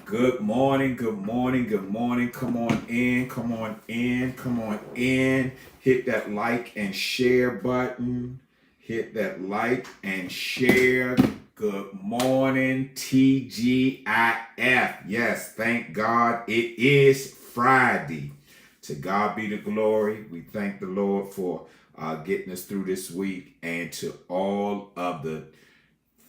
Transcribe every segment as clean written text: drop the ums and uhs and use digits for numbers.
Good morning, good morning, good morning. Come on in, come on in, come on in. Hit that like and share button. Hit that like and share. Good morning, TGIF. Yes, thank God it is Friday. To God be the glory. We thank the Lord for getting us through this week, and to all of the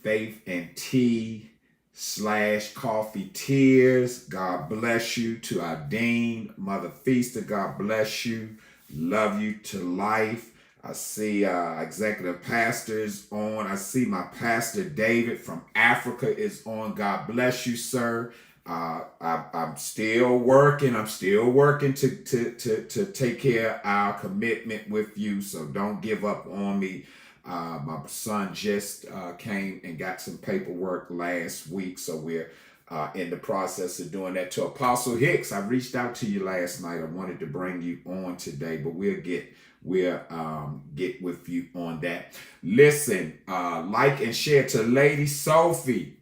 Faith and Tea / coffee tears. God bless you. To our Dean, Mother Feaster, God bless you. Love you to life. I see executive pastors on. I see my pastor David from Africa is on. God bless you, sir. I'm still working. I'm still working to take care of our commitment with you. So don't give up on me. My son just came and got some paperwork last week, so we're in the process of doing that. To Apostle Hicks, I reached out to you last night. I wanted to bring you on today, but we'll get with you on that. Listen, like and share to Lady Sophie.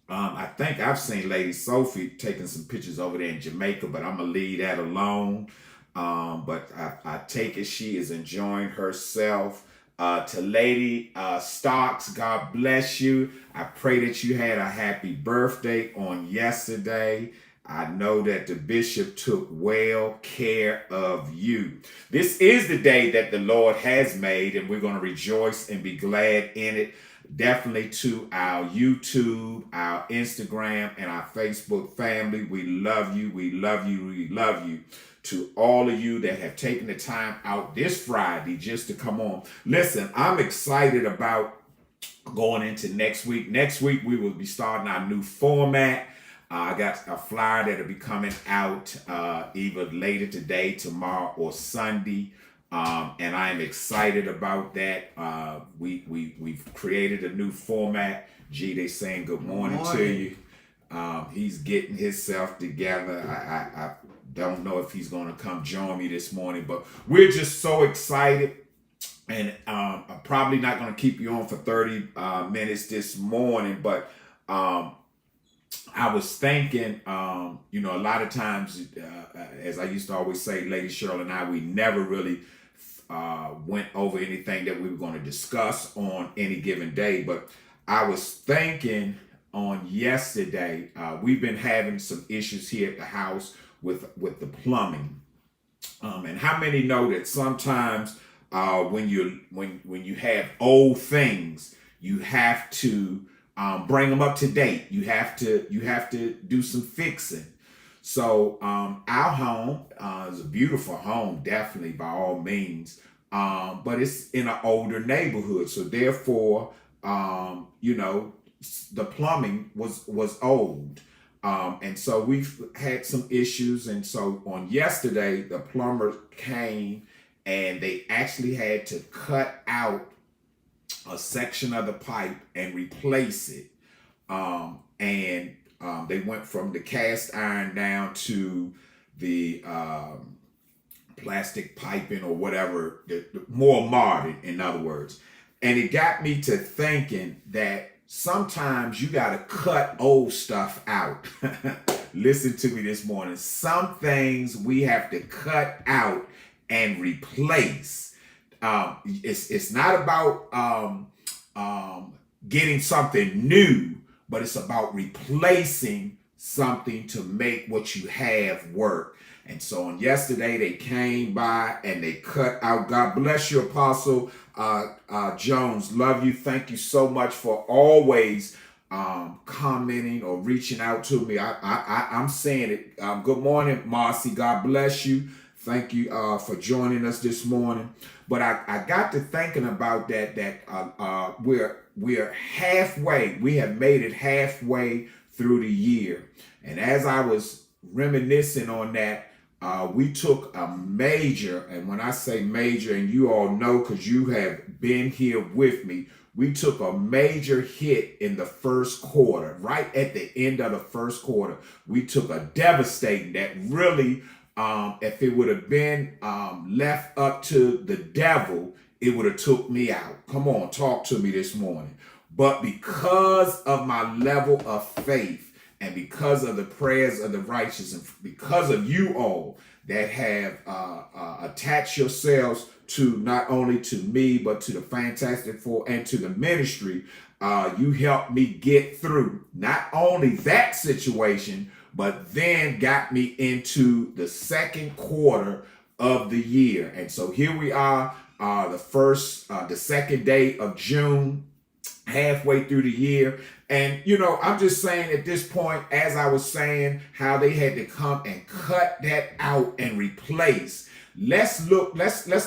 I think I've seen Lady Sophie taking some pictures over there in Jamaica, but I'm gonna leave that alone. But I take it she is enjoying herself. To Lady Stocks, God bless you. I pray that you had a happy birthday on yesterday. I know that the bishop took well care of you. This is the day that the Lord has made, and we're going to rejoice and be glad in it. Definitely to our YouTube, our Instagram, and our Facebook family. We love you. We love you. We love you. To all of you that have taken the time out this Friday just to come on. Listen, I'm excited about going into next week. Next week, we will be starting our new format. I got a flyer that'll be coming out either later today, tomorrow, or Sunday. And I am excited about that. We've created a new format. G, they saying good morning to you. He's getting himself together. I don't know if he's going to come join me this morning, but we're just so excited. And I'm probably not going to keep you on for 30 minutes this morning, but I was thinking, a lot of times, as I used to always say, Lady Cheryl and I, we never really went over anything that we were going to discuss on any given day. But I was thinking on yesterday, we've been having some issues here at the house with the plumbing. And how many know that sometimes when you have old things, you have to bring them up to date. You have to do some fixing. So our home is a beautiful home, definitely by all means, but it's in an older neighborhood. So therefore, the plumbing was old. And so we've had some issues. And so on yesterday, the plumber came and they actually had to cut out a section of the pipe and replace it. And they went from the cast iron down to the plastic piping or whatever, the more modern, in other words. And it got me to thinking that sometimes you got to cut old stuff out. Listen to me this morning. Some things we have to cut out and replace. It's not about getting something new, but it's about replacing something to make what you have work. And so on yesterday, they came by and they cut out. God bless you, Apostle Jones. Love you. Thank you so much for always commenting or reaching out to me. I'm saying it. Good morning, Marcy. God bless you. Thank you for joining us this morning. But I got to thinking about that we're halfway. We have made it halfway through the year. And as I was reminiscing on that, we took a major, and when I say major, and you all know because you have been here with me, we took a major hit in the first quarter. Right at the end of the first quarter, we took a devastating that really, if it would have been left up to the devil, it would have took me out. Come on, talk to me this morning. But because of my level of faith And because of the prayers of the righteous, and because of you all that have attached yourselves to not only to me, but to the Fantastic Four and to the ministry, you helped me get through not only that situation, but then got me into the second quarter of the year. And so here we are, the second day of June, halfway through the year. And, I'm just saying at this point, as I was saying, how they had to come and cut that out and replace. Let's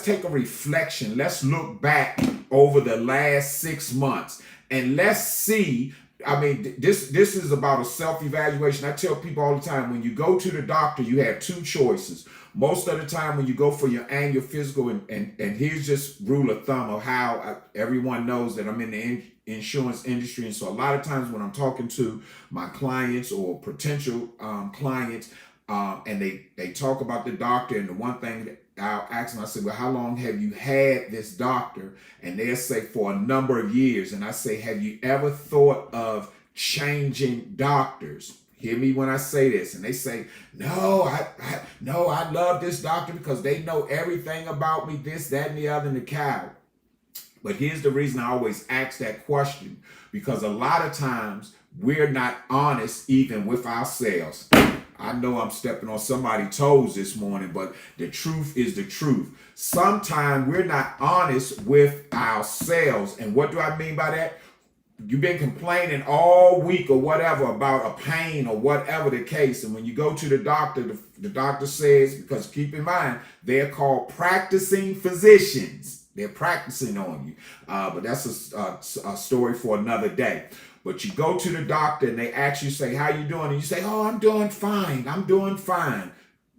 take a reflection. Let's look back over the last 6 months and let's see. I mean, this is about a self-evaluation. I tell people all the time, when you go to the doctor, you have two choices. Most of the time when you go for your annual physical, and here's just rule of thumb of how everyone knows that I'm in the insurance industry. And so a lot of times when I'm talking to my clients or potential clients, and they talk about the doctor, and the one thing that I'll ask them, I say, well, how long have you had this doctor? And they'll say for a number of years. And I say, have you ever thought of changing doctors? Hear me when I say this. And they say, no, I love this doctor because they know everything about me, this, that, and the other, and the cow. But here's the reason I always ask that question, because a lot of times we're not honest even with ourselves. I know I'm stepping on somebody's toes this morning, but the truth is the truth. Sometimes we're not honest with ourselves. And what do I mean by that? You've been complaining all week or whatever about a pain or whatever the case. And when you go to the doctor, the doctor says, because keep in mind, they're called practicing physicians. They're practicing on you. But that's a story for another day. But you go to the doctor and they actually say, how you doing? And you say, oh, I'm doing fine. I'm doing fine.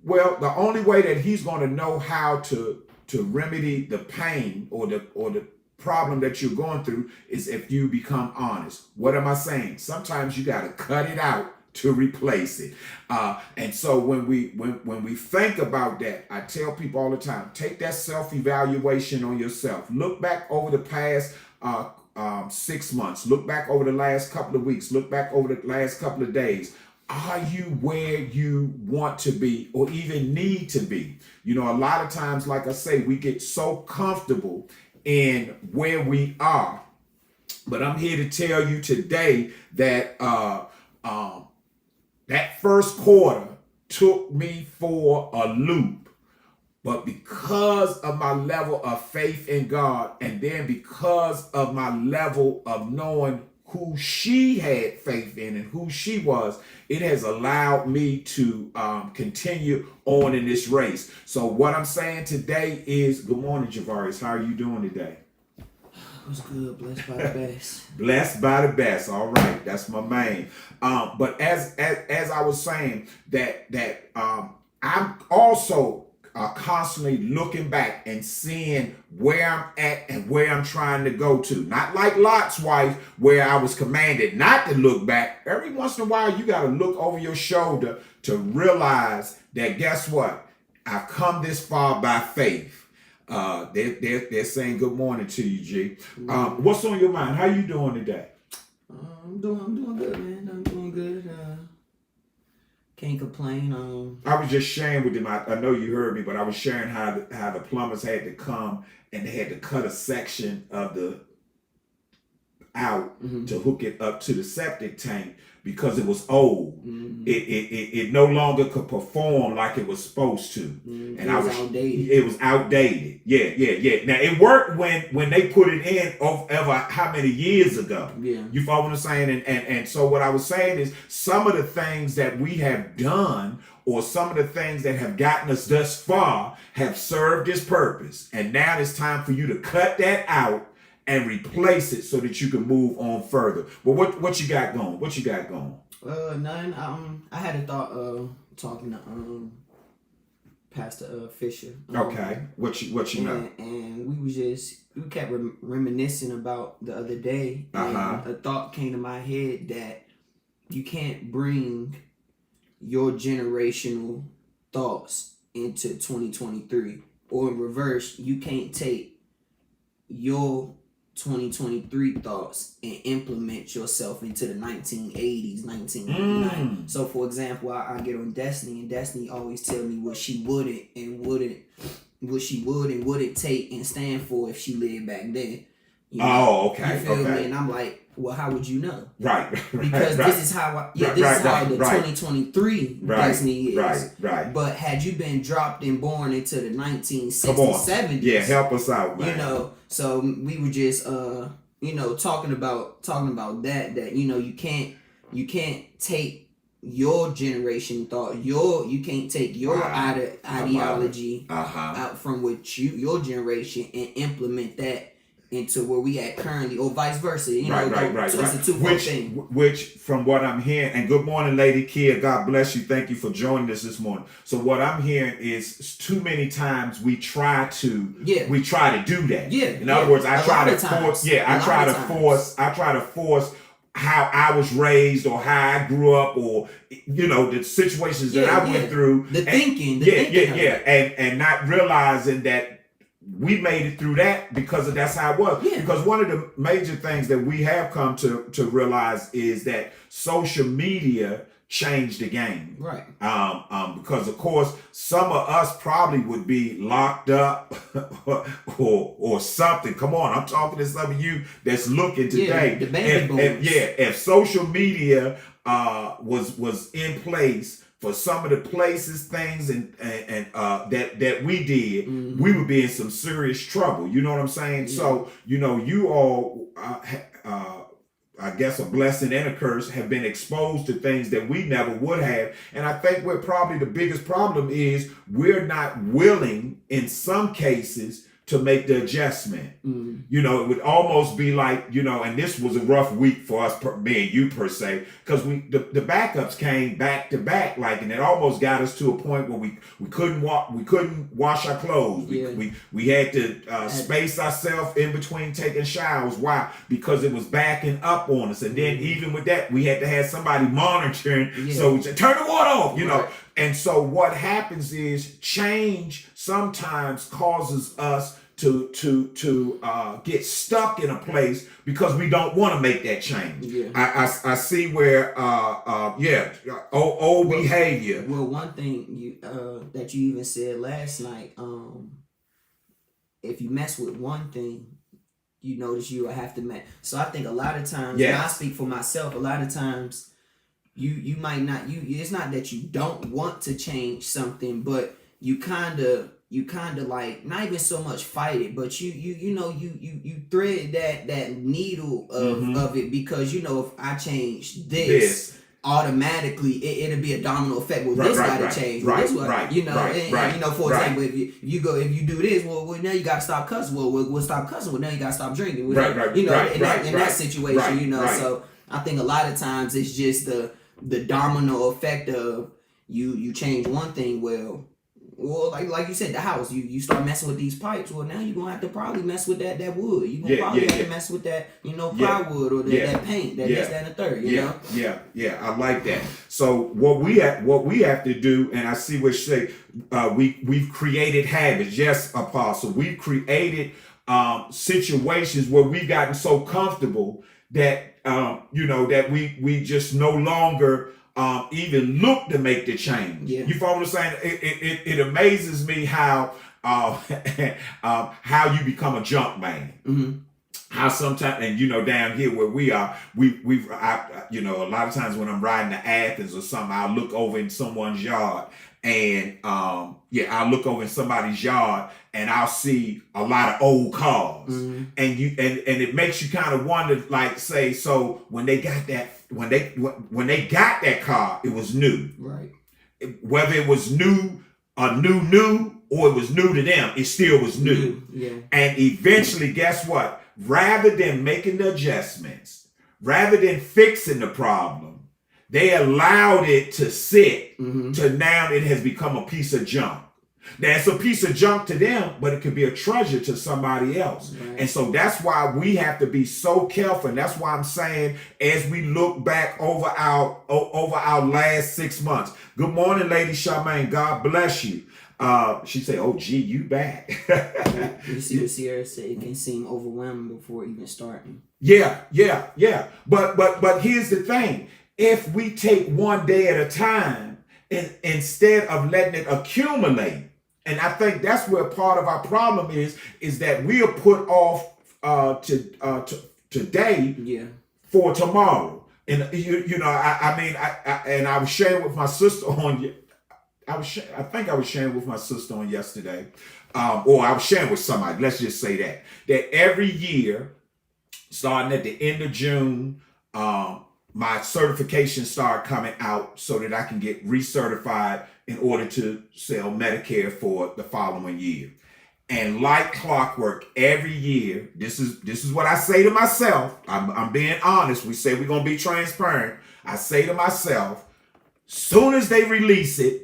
Well, the only way that he's going to know how to remedy the pain or the problem that you're going through is if you become honest. What am I saying? Sometimes you got to cut it out to replace it. And so when we think about that, I tell people all the time, take that self-evaluation on yourself. Look back over the past 6 months. Look back over the last couple of weeks. Look back over the last couple of days. Are you where you want to be or even need to be? A lot of times, like I say, we get so comfortable in where we are. But I'm here to tell you today that that first quarter took me for a loop. But because of my level of faith in God, and then because of my level of knowing who she had faith in and who she was, it has allowed me to continue on in this race. So what I'm saying today is, good morning, Javarius. How are you doing today? It was good. Blessed by the best. Blessed by the best. All right, that's my main. But as I was saying, that I'm also constantly looking back and seeing where I'm at and where I'm trying to go to. Not like Lot's wife, where I was commanded not to look back. Every once in a while, you got to look over your shoulder to realize that, guess what? I've come this far by faith. They're saying good morning to you, G. What's on your mind? How you doing today? I'm doing good, man. I'm doing good. Can't complain. I was just sharing with them. I know you heard me, but I was sharing how the plumbers had to come and they had to cut a section of the out to hook it up to the septic tank because it was old. It no longer could perform like it was supposed to. And it was outdated. It was outdated. Yeah. Now it worked when they put it in over how many years ago. Yeah. You follow what I'm saying? And so what I was saying is some of the things that we have done or some of the things that have gotten us thus far have served its purpose. And now it's time for you to cut that out and replace it so that you can move on further. But what you got going? What you got going? None. I had a thought of talking to Pastor Fisher. Okay. What you know? And we kept reminiscing about the other day. And a thought came to my head that you can't bring your generational thoughts into 2023, or in reverse, you can't take your 2023 thoughts and implement yourself into the 1980s, 1999. So, for example, I get on Destiny, and Destiny always tell me what she would and wouldn't take and stand for if she lived back then. You know? Okay. You feel me? And I'm like, well, how would you know? Right. Because this is how the 2023 Destiny is. Right. But had you been dropped and born into the 1960s, 70s, yeah, help us out, man. You know, so we were just talking about that you can't take your generation thought, you can't take your ideology out from what your generation and implement that into where we at currently, or vice versa. Right. So it's a two-fold thing. Which, from what I'm hearing, and good morning, Lady Kia. God bless you. Thank you for joining us this morning. So what I'm hearing is too many times we try to do that. Yeah. In other words, I try to force how I was raised or how I grew up, or the situations that I went through. And not realizing that we made it through that because that's how it was. Yeah. Because one of the major things that we have come to realize is that social media changed the game. Right. Because of course some of us probably would be locked up or something. Come on, I'm talking to some of you that's looking today. The baby boomers. If social media was in place for some of the places, things, and that we did, we would be in some serious trouble. You know what I'm saying? Yeah. So, you all, I guess a blessing and a curse, have been exposed to things that we never would have. And I think where probably the biggest problem is we're not willing, in some cases, to make the adjustment. It would almost be like, and this was a rough week for us, me and you per se, because the backups came back to back, and it almost got us to a point where we couldn't wash our clothes. We had to space ourselves in between taking showers. Why? Because it was backing up on us. And then even with that, we had to have somebody monitoring. Yeah. So we said, turn the water off, Right. And so what happens is change sometimes causes us to get stuck in a place because we don't want to make that change. Yeah. I see where old behavior. Well, one thing that you even said last night, if you mess with one thing, you notice you will have to mess. So I think a lot of times, and I speak for myself, a lot of times you might not, it's not that you don't want to change something, but you kind of like, not even so much fight it, but you thread that needle of it, because if I change this automatically it'll be a domino effect. Well, this gotta change. For example, if you do this, well now you gotta stop cussing. Well, we'll stop cussing. Well, now you gotta stop drinking. In that situation, So I think a lot of times it's just the domino effect of you change one thing. Well, like you said, the house, you start messing with these pipes. Well, now you're gonna have to probably mess with that wood. You're gonna probably have to mess with that, plywood or that paint, this, that, and the third. You know. Yeah. I like that. So what we have to do, and I see what you say. We've created habits. Yes, Apostle. We've created situations where we've gotten so comfortable that that we just no longer even look to make the change. Yeah. You follow what I'm saying? It amazes me how you become a junk man. Mm-hmm. How sometimes, and down here where we are, we've a lot of times when I'm riding to Athens or something, I'll look over in someone's yard, and I'll look over in somebody's yard and I'll see a lot of old cars. Mm-hmm. And it makes you kind of wonder, like, say, so when they got that car, it was new. Right. Whether it was new or it was new to them, it still was new. Yeah. And eventually, guess what? Rather than making the adjustments, rather than fixing the problem, they allowed it to sit to now it has become a piece of junk. Now, it's a piece of junk to them, but it could be a treasure to somebody else. Right. And so that's why we have to be so careful. And that's why I'm saying, as we look back over our last 6 months. Good morning, Lady Charmaine. God bless you. She said, "Oh, gee, you back." You see what Sierra said? It can seem overwhelming before even starting. Yeah. But here's the thing: if we take one day at a time, instead of letting it accumulate, and I think that's where part of our problem is that we are put off to today for tomorrow. And I was sharing with my sister I think I was sharing with my sister on yesterday, or I was sharing with somebody. Let's just say that every year, starting at the end of June, my certifications start coming out so that I can get recertified in order to sell Medicare for the following year. And like clockwork, every year, this is what I say to myself. I'm being honest. We say we're gonna be transparent. I say to myself, soon as they release it,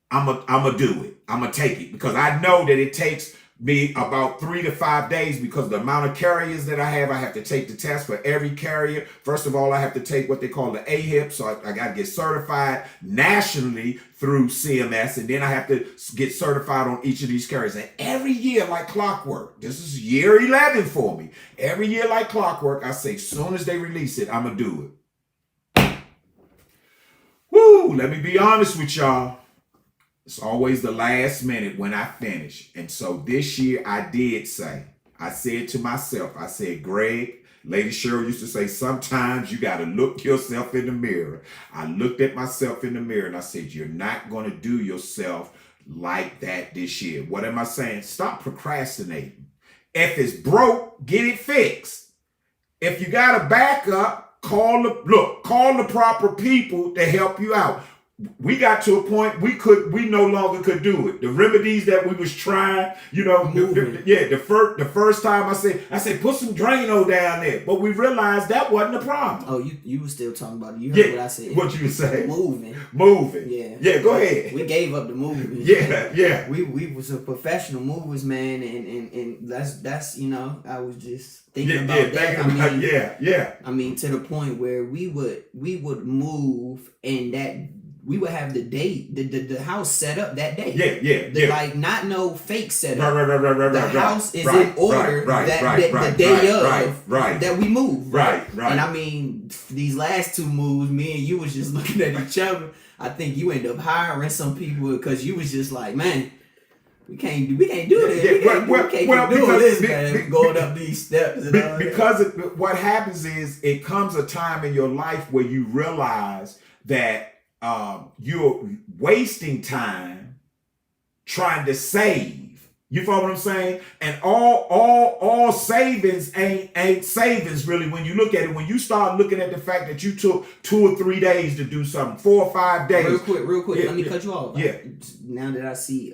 I'm a do it. I'm gonna take it, because I know that it takes me about 3 to 5 days, because the amount of carriers that I have to take the test for every carrier. First of all, I have to take what they call the AHIP, so I got to get certified nationally through CMS, and then I have to get certified on each of these carriers. And every year, like clockwork, this is year 11 for me. Every year, like clockwork, I say, soon as they release it, I'm gonna do it. Woo! Let me be honest with y'all. It's always the last minute when I finish. And so this year I said to myself, I said, Greg, Lady Cheryl used to say, sometimes you got to look yourself in the mirror. I looked at myself in the mirror and I said, you're not going to do yourself like that this year. What am I saying? Stop procrastinating. If it's broke, get it fixed. If you got a backup, call the proper people to help you out. We got to a point we no longer could do it. The remedies that we was trying, the first time I said put some Drano down there, but we realized that wasn't the problem. Oh, you were still talking about it. You heard what I said. What you were saying? Moving. Yeah. Go ahead. We gave up the moving. Yeah. We was a professional movers, man, and that's I was just thinking about that. I mean, to the point where we would move, and that we would have the house set up that day. Like, not no fake setup. Right. The house is in order the day of that we move. Right. And I mean, these last two moves, me and you was just looking at each other. I think you ended up hiring some people because you was just like, man, we can't do this. We can't keep doing this, man. Going up these steps and all because what happens is, it comes a time in your life where you realize that you're wasting time trying to save. You follow what I'm saying? And all savings ain't savings really when you look at it. When you start looking at the fact that you took 2 or 3 days to do something, 4 or 5 days. Real quick. Let me cut you off. Yeah. Now that I see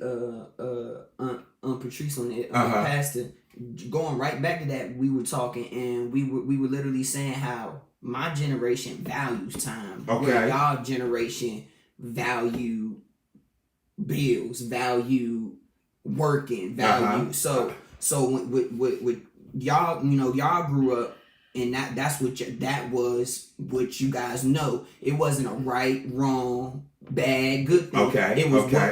Patrice on it, Pastor, going right back to that, we were talking and we were literally saying how my generation values time. Okay. Where y'all generation value bills, value working, value. So with y'all, y'all grew up, and that was what you guys know. It wasn't a right, wrong, bad, good thing. Okay.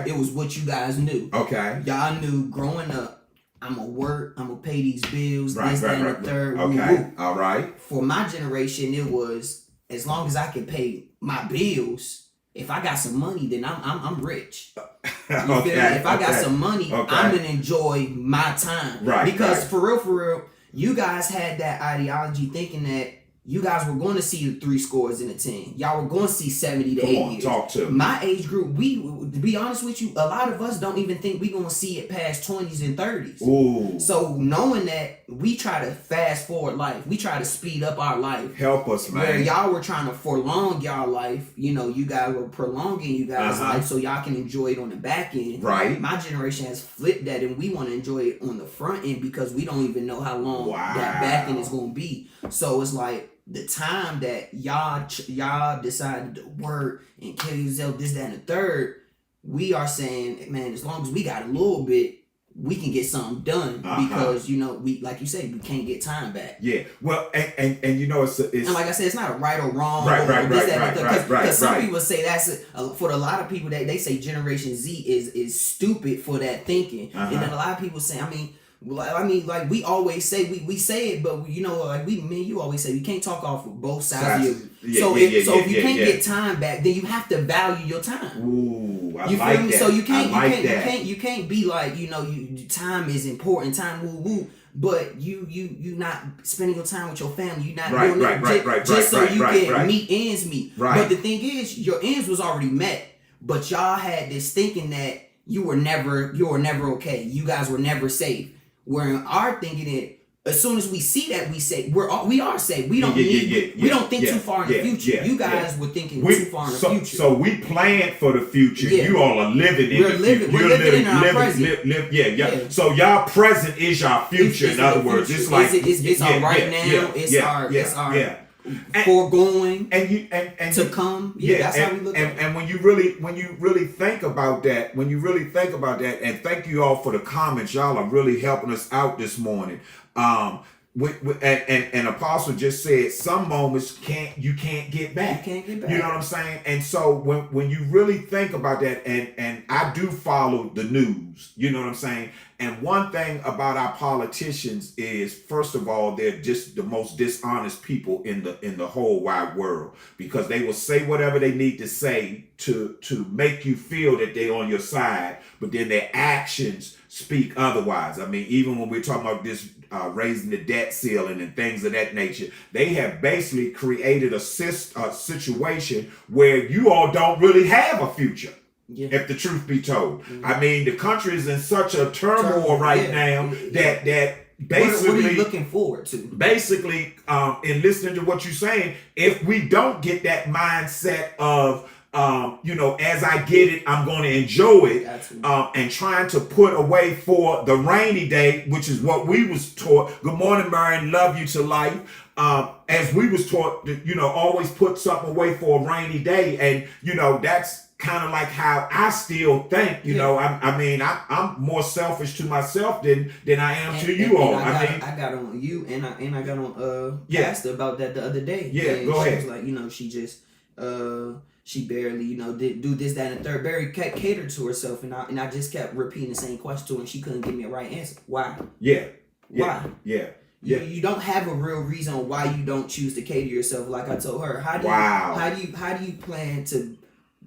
It was what you guys knew. Okay. Y'all knew growing up, I'm gonna work, I'm gonna pay these bills, this, that, and the third. Okay. Woo-woo. All right. For my generation, it was, as long as I can pay my bills, if I got some money, then I'm rich. You feel me? If I got some money, I'm gonna enjoy my time. Right. Because for real, you guys had that ideology thinking that you guys were going to see the 3 scores and a 10. Y'all were going to see 70 to 80 years. Talk to me. My age group, to be honest with you, a lot of us don't even think we're going to see it past 20s and 30s. Ooh. So knowing that, we try to fast forward life. We try to speed up our life. Help us, man. Where y'all were trying to prolong y'all life, you guys were prolonging you guys' life so y'all can enjoy it on the back end. Right. My generation has flipped that, and we want to enjoy it on the front end because we don't even know how long that back end is going to be. So it's like, the time that y'all decided to work and kill yourself, this, that, and the third, we are saying, man, as long as we got a little bit, we can get something done because we, like you say, we can't get time back. Yeah. Well, and it's and like I said, it's not a right or wrong. Right. Because some people say for a lot of people that they say Generation Z is stupid for that thinking, and then a lot of people say, like we always say we say it, but like me and you always say we can't talk off of both sides of you. If you can't get time back, then you have to value your time. Ooh, I you like feel me? that. So you can't be like time is important, time woo. But you not spending your time with your family. You not doing it just so you can meet ends meet. Right. But the thing is, your ends was already met. But y'all had this thinking that you were never okay. You guys were never safe. Where in our thinking it, as soon as we see that, we say we are safe. We don't we don't think too far in the future. You guys were thinking too far in the future. So we planned for the future. You all are living in the future. We're living in our present. So y'all present is your future. In other words, it's like it's our right now. It's our foregoing and to come. That's how we look at it. And when you really think about that, and thank you all for the comments. Y'all are really helping us out this morning. And Apostle just said some moments you can't get back. You can't get back. You know what I'm saying? And so when you really think about that, and I do follow the news, you know what I'm saying? And one thing about our politicians is, first of all, they're just the most dishonest people in the whole wide world, because they will say whatever they need to say to make you feel that they're on your side, but then their actions speak otherwise. I mean, even when we're talking about this raising the debt ceiling and things of that nature, they have basically created a situation where you all don't really have a future. Yeah. If the truth be told. I mean, the country is in such a turmoil right now that basically, what are you looking forward to? Basically, in listening to what you're saying, if we don't get that mindset of as I get it, I'm going to enjoy it, and trying to put away for the rainy day, which is what we was taught. Good morning, Marion. Love you to life. As we was taught, always put something away for a rainy day, and that's kind of like how I still think. I'm more selfish to myself than I am to you all. I got on you, and I got on Pastor about that the other day. Yeah, and go ahead. She was like, she just she barely, did do this, that, and the third. Barely catered to herself, and I just kept repeating the same question to her, and she couldn't give me a right answer. Why? Why? You don't have a real reason why you don't choose to cater yourself. Like I told her, how do you plan to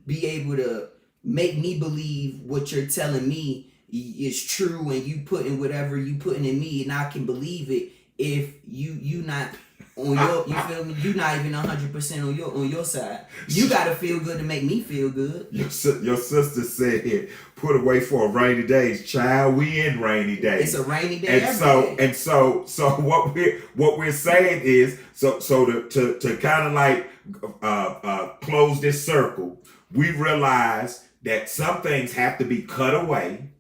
be able to make me believe what you're telling me is true, and you putting whatever you putting in me, and I can believe it if you not on your, you feel me? You're not even 100% on your side. You gotta feel good to make me feel good. Your sister said here, put away for a rainy days, child. We in rainy days. It's a rainy day. And so what we're saying is so to kind of like close this circle, we realize that some things have to be cut away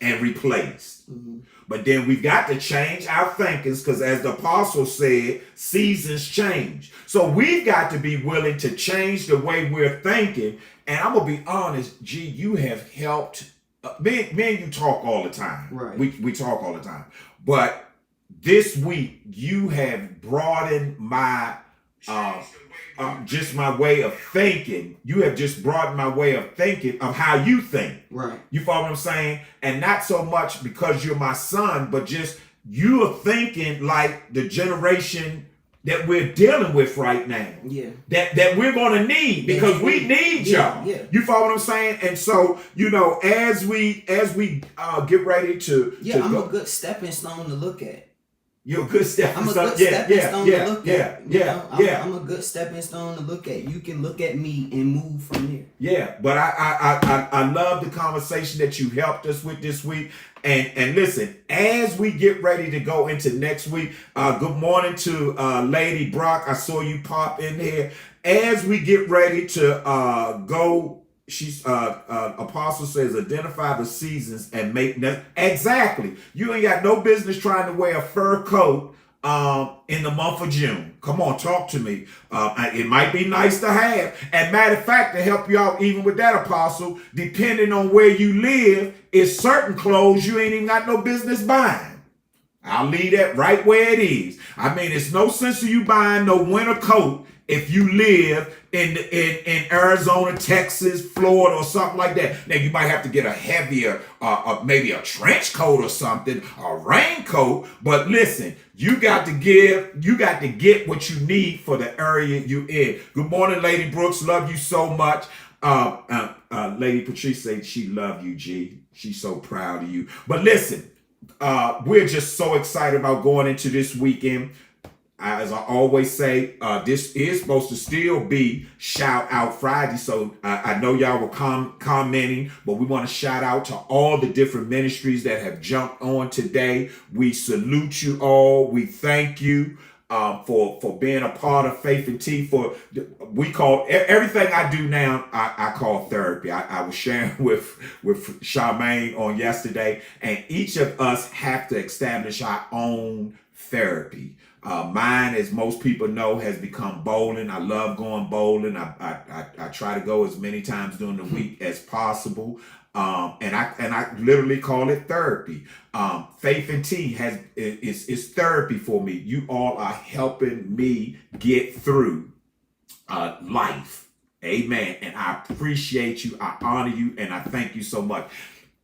and replaced. Mm-hmm. But then we've got to change our thinkings, because as the apostle said, seasons change. So we've got to be willing to change the way we're thinking. And I'm going to be honest, G, you have helped. Me and you talk all the time. Right. We talk all the time. But this week, you have broadened my just my way of thinking. You have just broadened my way of thinking of how you think. Right. You follow what I'm saying? And not so much because you're my son, but just you're thinking like the generation that we're dealing with right now. Yeah. That we're going to need, because we need y'all. Yeah. You follow what I'm saying? And so, as we get ready to I'm go, a good stepping stone to look at. You're a good stepping stone. I'm a good stepping stone to look at. I'm a good stepping stone to look at. You can look at me and move from there. Yeah, but I love the conversation that you helped us with this week. And listen, as we get ready to go into next week, good morning to Lady Brock. I saw you pop in here. As we get ready to go, she's apostle says identify the seasons and make them. Exactly. You ain't got no business trying to wear a fur coat in the month of June. Come on, talk to me. It might be nice to have. And matter of fact, to help you out even with that, Apostle, depending on where you live, is certain clothes you ain't even got no business buying. I'll leave that right where it is. I mean, it's no sense of you buying no winter coat if you live in Arizona, Texas, Florida, or something like that. Now you might have to get a heavier, maybe a trench coat or something, a raincoat. But listen, you got to get what you need for the area you're in. Good morning, Lady Brooks. Love you so much. Lady Patrice said she love you, G. She's so proud of you. But listen, we're just so excited about going into this weekend. As I always say, this is supposed to still be Shout Out Friday. So I know y'all were commenting, but we want to shout out to all the different ministries that have jumped on today. We salute you all. We thank you for being a part of Faith and Tea. We call everything I do now, I call therapy. I was sharing with Charmaine on yesterday, and each of us have to establish our own therapy. Mine, as most people know, has become bowling. I love going bowling. I try to go as many times during the week as possible. And I literally call it therapy. Faith and Tea is therapy for me. You all are helping me get through life. Amen. And I appreciate you. I honor you, and I thank you so much.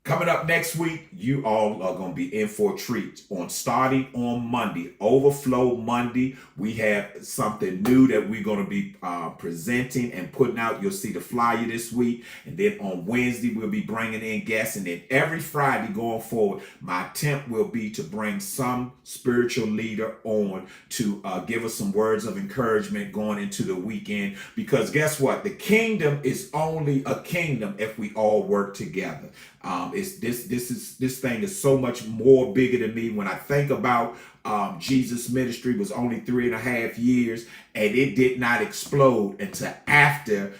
Coming up next week, you all are going to be in for a treat. Starting on Monday, Overflow Monday, we have something new that we're going to be presenting and putting out. You'll see the flyer this week. And then on Wednesday, we'll be bringing in guests. And then every Friday going forward, my attempt will be to bring some spiritual leader on to give us some words of encouragement going into the weekend. Because guess what? The kingdom is only a kingdom if we all work together. This thing is so much more bigger than me. When I think about Jesus' ministry was only 3.5 years, and it did not explode until after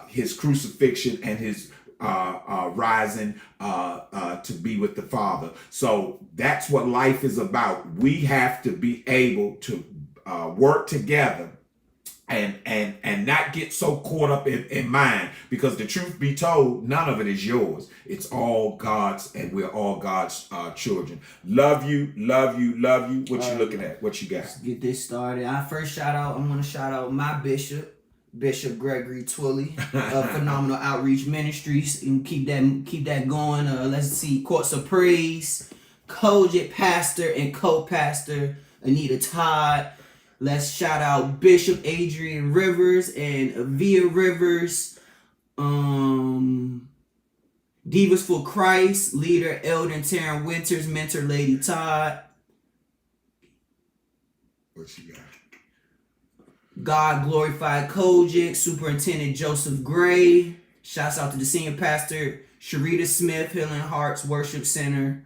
his crucifixion and his rising to be with the Father. So that's what life is about. We have to be able to work together and not get so caught up in mine, because the truth be told, none of it is yours. It's all God's, and we're all God's children. Love you, love you, love you. What you looking at? What you got? Let's get this started. I'm going to shout out my bishop, Bishop Gregory Twilley of Phenomenal Outreach Ministries, and keep that going. Let's see, Courts of Praise, Kojic pastor and co-pastor Anita Todd. Let's shout out Bishop Adrian Rivers and Avia Rivers. Divas for Christ, leader Eldon Taryn Winters, mentor Lady Todd. What you got? God Glorified Kojic, Superintendent Joseph Gray. Shouts out to the senior pastor Sharita Smith, Healing Hearts Worship Center.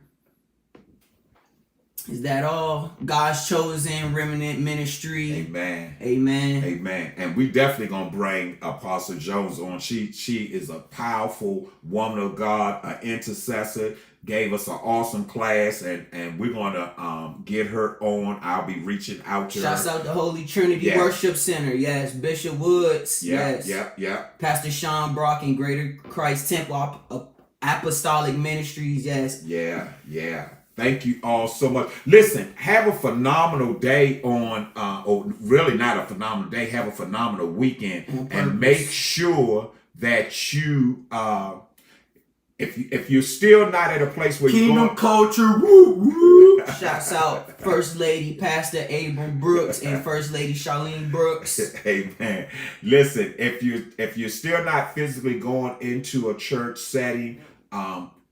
Is that all? God's Chosen Remnant Ministry. Amen. Amen. Amen. And we definitely gonna bring Apostle Jones on. She is a powerful woman of God, an intercessor. Gave us an awesome class, and we're gonna get her on. I'll be reaching out to her. Shouts out to Holy Trinity Worship Center. Yes. Bishop Woods. Yes. Yeah. Pastor Sean Brock and Greater Christ Temple Apostolic Ministries. Yes. Yeah. Thank you all so much. Listen, have a phenomenal day or really not a phenomenal day, have a phenomenal weekend, and make sure that you, if you're still not at a place where Kingdom you're going, culture, woo, woo. Shouts out First Lady Pastor Abram Brooks and First Lady Charlene Brooks. Amen. Listen, if you're still not physically going into a church setting,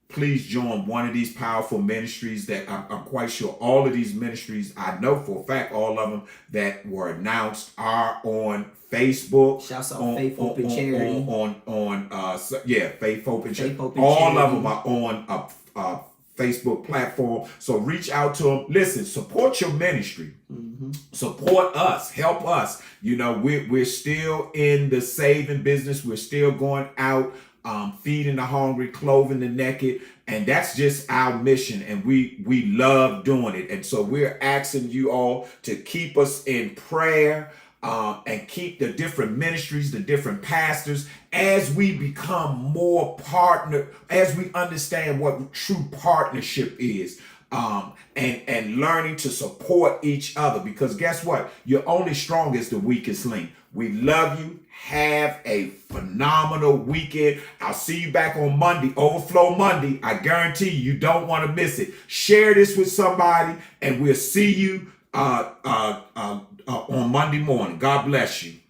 please join one of these powerful ministries that I'm quite sure all of these ministries, I know for a fact, all of them that were announced are on Facebook. Shouts out Faith, Hope, and Charity. Faith, Hope, and Charity. All of them are on a Facebook platform. So reach out to them. Listen, support your ministry. Mm-hmm. Support us. Help us. You know, we're still in the saving business. We're still going out feeding the hungry, clothing the naked. And that's just our mission. And we love doing it. And so we're asking you all to keep us in prayer, and keep the different ministries, the different pastors, as we become more partner, as we understand what true partnership is, and learning to support each other. Because guess what? You're only strong as the weakest link. We love you. Have a phenomenal weekend. I'll see you back on Monday, Overflow Monday. I guarantee you don't want to miss it. Share this with somebody, and we'll see you on Monday morning. God bless you.